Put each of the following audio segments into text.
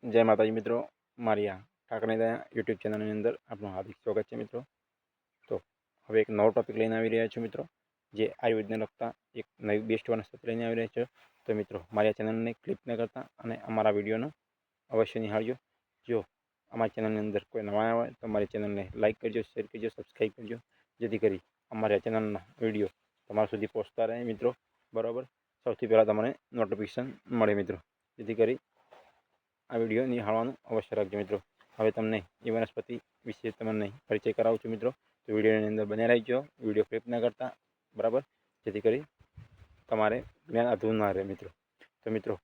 जय माताजी मित्रों, मारी आ ठाकरे दया यूट्यूब चेनल अंदर आपनु हार्दिक स्वागत है मित्रों। तो हवे एक नવો टॉपिक लईने આવી રહ્યા છું मित्रों, जे आयुर्वेदने लगता एक नवी बेस्ट वनस्पति लईने આવી રહ્યા છે। तो मित्रों मारी आ चेनलने क्लिक न करता अने अमारा विडियोने अवश्य निहाळजो। जो अमारी चेनलनी अंदर कोई नवा आया होय तो मारी चेनलने लाइक करजो, शेर करजो, सब्सक्राइब करजो, जेथी करी अमारी चेनलना विडियो तमारा सुधी पहोंचता रहे मित्रों। बराबर, सौथी पहेला तमने नोटिफिकेशन मळे मित्रों, जेथी करी आ विडियो निहाळवानुं अवश्य राखजो मित्रों। हवे तमने ए वनस्पति विषे तमने परिचय करावुं छुं मित्रों, तो विडियोनी अंदर बन्या रहीजो। विडियो स्किप न करता, बराबर, जेथी करी तमारे ज्ञान अधूरुं न रहे मित्रों। तो मित्रों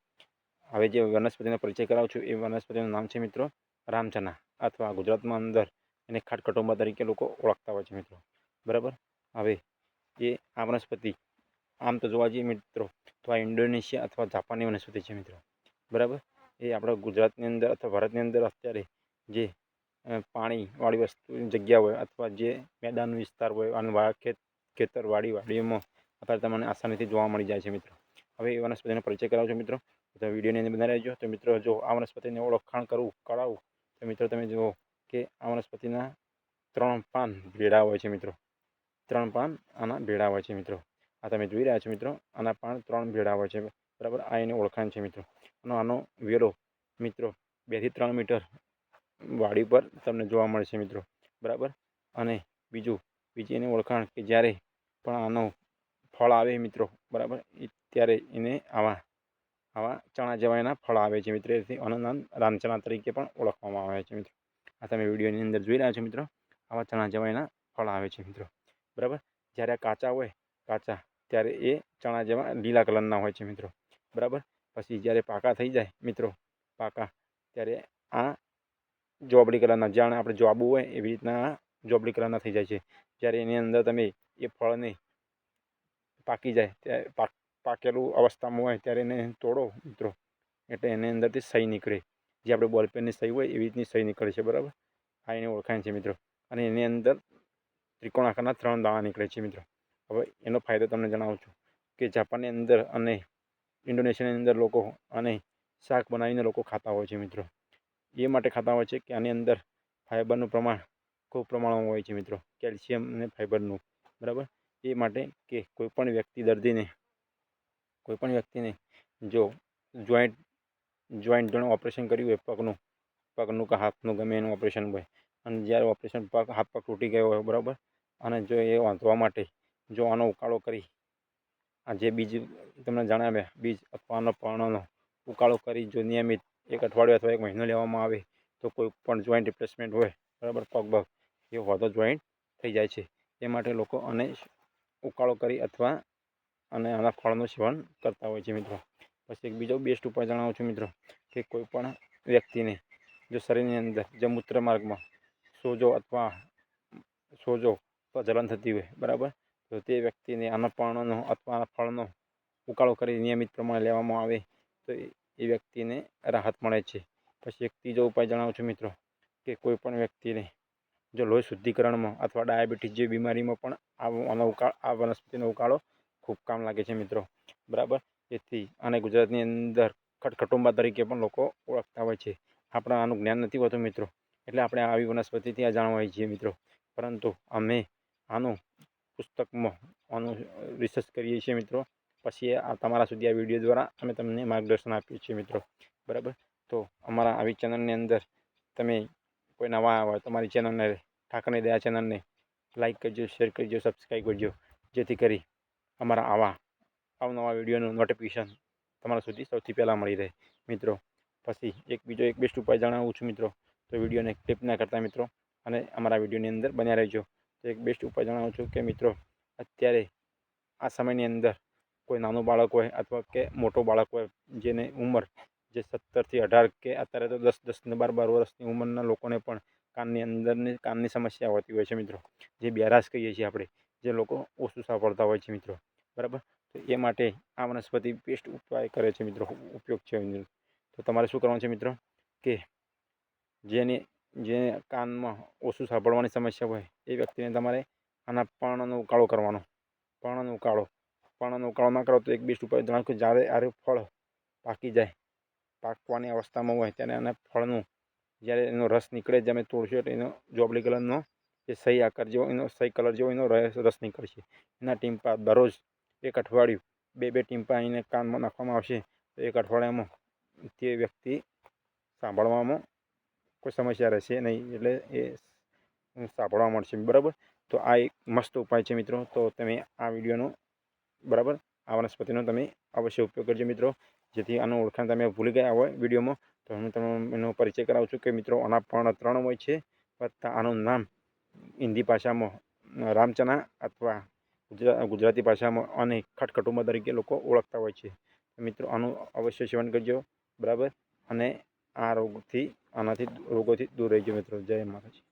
हवे जे वनस्पतिनो परिचय करावुं छुं ए वनस्पतिनुं नाम छे मित्रों रामचना, अथवा गुजरातमां अंदर एने खाटकटुंबा तरीके लोको ओळखता होय छे मित्रों। बराबर, हवे ए आ वनस्पति आम तो जोवा जईए मित्रों तो आ इंडोनेशिया अथवा जापाननी वनस्पति छे मित्रों। बराबर, ए आपणा गुजरातनी अंदर अथवा भारतनी अंदर अत्यारे जे पाणीवाળી वस्तु जग्या होय अथवा जे मैदान विस्तार होय अने खेतरवाड़ी वाड़ीओमां अत्यारे तमने आसानीथी जोवा मळी जाय छे मित्रों। हवे ए वनस्पतिनो परिचय करावुं छुं मित्रों, तो विडियोनी अंदर बन्या रहेजो। तो मित्रों जो आ वनस्पतिने ओळखाण करावुं तो मित्रों तमे जुओ के आ वनस्पतिना 3 पान भेड़ा होय छे मित्रों। 3 पान आना भेड़ा होय छे मित्रों। आ तमे जोई रह्या छो मित्रों, आना पान 3 भेड़ा होय छे। बराबर, आ एनी ओळखाण छे मित्रों। आनो वेलो मित्रों 2 થી 3 मीटर वाड़ी पर तमने जोवा मळशे मित्रों। बराबर, अने बीजी एनी ओळखाण के ज्यारे पण आनो फळ आवे मित्रों, बराबर, त्यारे एने आवा आवा चणा जेवा एना फळ आवे छे मित्रों। एथी आनुं नाम रामचना तरीके पण ओळखवामां आवे छे मित्रों। आ तमे विडियोनी अंदर जोई रह्या छो मित्रों, आवा चणा जेवा एना फळ आवे छे मित्रों। बराबर, ज्यारे काचा होय काचा त्यारे ए चणा जेवा लीला कलरना होय छे मित्रों। बराबर, पछी ज्यारे पाका थई जाय मित्रों, पाका त्यारे आ जोबड़ी कलरना जाणे आपणे जोबू होय एवी रीतना जोबड़ी कलरना थई जाय छे। ज्यारे एनी अंदर तमे ए फळने पाकी जाय त्यारे पाकेलुं अवस्थामां होय त्यारे एने तोड़ो मित्रों एटले एनी अंदरथी सही निकळे, जे आपणे बॉलपेननी सही होय एवी रीतनी सही निकळे छे। बराबर, आ एनी ओळखाण छे मित्रों। अने एनी अंदर त्रिकोण आकारना 3 दाणा निकळे छे मित्रों। हवे एनो फायदो तमने जणावुं छुं के जापाननी अंदर अने इंडोनेशियानी अंदर लोको अने शाक बनावीने लोको खाता होय छे मित्रों। ए माटे खाता होय छे के आनी अंदर फाइबरनुं प्रमाण खूब प्रमाणमां होय छे मित्रों, केल्शियम अने फाइबरनुं। बराबर, ए माटे के कोईपण व्यक्तिने जो जॉइंटनुं ऑपरेशन कर्युं होय पगनुं के हाथनुं गमे एनुं ऑपरेशन होय अने ज्यारे ऑपरेशन हाथ पग तूटी गयो होय, बराबर, अने जो ए वांधवा माटे जो आनो उकाळो करी आ जे बीज तमने जणाव्या बीज अथवा आनो पर्णनो उकाळो करी जो नियमित 1 अठवाडिયું अथवा 1 महीनो लेवामां आवे तो कोईपण जॉइंट रिप्लेसमेंट होय, बराबर, पग ए होतो जॉइंट थई जाय छे। ए माटे लोको आने उकाळो करी अथवा अने आना फळनुं सेवन करता होय छे मित्रों। पछी एक बीजो बेस्ट उपाय जणावुं छुं मित्रों के कोईपण व्यक्तिने जो शरीरनी अंदर जो मूत्रमार्गमां सोजो अथवा जलन थती होय, बराबर, तो ते व्यक्तिने आना पर्णनो अथवा आना फळनो उकाळो करी नियमित प्रमाणे लेवामां आवे तो ए व्यक्तिने राहत मळे छे। पछी एक तीजो उपाय जणावुं छुं मित्रों के कोईपण व्यक्तिने जो लोही शुद्धिकरणमां अथवा डायाबिटीस जेवी बीमारीमां पण आ वनस्पतिनो उकाळो खूब काम लागे छे मित्रों। बराबर, एथी आने गुजरातनी अंदर खटखटुंबा तरीके पण लोको ओळखता होय छे। आपणे आनुं ज्ञान नथी होतुं मित्रों, એટલે આપણે આવી વનસ્પતિથી આ જાણવા છીએ मित्रों, परंतु अमे आनुं पुस्तकमां आनुं रिसर्च करीए छीए मित्रों। पछी आ तमारा सुधी आ विडियो द्वारा अमे तमने मार्गदर्शन आपीए छीए मित्रों। बराबर, तो अमारा आवी चेनलनी अंदर तमे कोई नवा आव्या होय तो मारी चेनलने ठाकरनी दया चेनलने लाइक करजो, शेर करजो, सब्सक्राइब करजो, जेथी करी अमारा आवा अवनवा विडियोनुं नोटिफिकेशन तमारा सुधी सौथी पहेला मळी रहे मित्रों। पछी एक बीजो एक बेस्ट उपाय जणावुं छुं मित्रों, तो विडियोने स्किप न करता मित्रों अने अमारा विडियोनी अंदर बन्या रहेजो। तो एक बेस्ट उपाय जणावुं छुं के मित्रों अत्यारे आ समयनी अंदर कोई नानुं बाळक होय अथवा के मोटो बाळक होय जेने उंमर जे 17 થી 18 के अत्यारे तो 10 ने 12 वर्षनी उंमરના लोकोने पण काननी अंदरनी काननी समस्या होती होय छे मित्रों, जे बेरास कहीए छीए आपणे, जे लोको ओछुं सांभळता होय छे मित्रों। बराबर, तो ए माटे आ वनस्पति बेस्ट उपाय करे छे मित्रों, उपयोग छे। तो तमारे शुं करवानुं छे मित्रों के जे कानमा ओछुं सांभळवानी समस्या होय ए व्यक्तिने तमारे आना पर्णनो उकाळो करवानो। पर्णनो उकाळो न करो तो एक बेस्ट उपाय जणावुं के ज्यारे आरे फळ पाकी जाय પાકવાની અવસ્થામાં હોય ત્યારે આના ફળનું જ્યારે એનો રસ નીકળે તમે તોડશો એટલે એનો જોબલી કલરનો જે સહી આકાર જેવો એનો સહી કલર જેવો એનો રસ નીકળશે. એના ટીમ્પા દરરોજ એક અઠવાડિયું બે ટીમ્પા એને કાનમાં નાખવામાં આવશે તો એક અઠવાડિયામાં તે વ્યક્તિ સાંભળવામાં કોઈ સમસ્યા રહેશે નહીં, એટલે એ સાંભળવા મળશે. બરાબર, તો આ એક મસ્ત ઉપાય છે મિત્રો. તો તમે આ વિડીયોનો બરાબર આ વનસ્પતિનો તમે અવશ્ય ઉપયોગ કરજો મિત્રો, જેથી આનું ઓળખાણ તમે ભૂલી ગયા હોય વિડીયોમાં તો હું તમને એનો પરિચય કરાવું છું કે મિત્રો આના પણ 3 હોય છે, વત્તા આનું નામ હિન્દી ભાષામાં રામચના અથવા ગુજરાતી ભાષામાં અને ખટખટુંબા તરીકે લોકો ઓળખતા હોય છે. મિત્રો આનું અવશ્ય સેવન કરજો. બરાબર, અને આ રોગોથી રોગોથી દૂર રહેજો મિત્રો. જય માતાજી.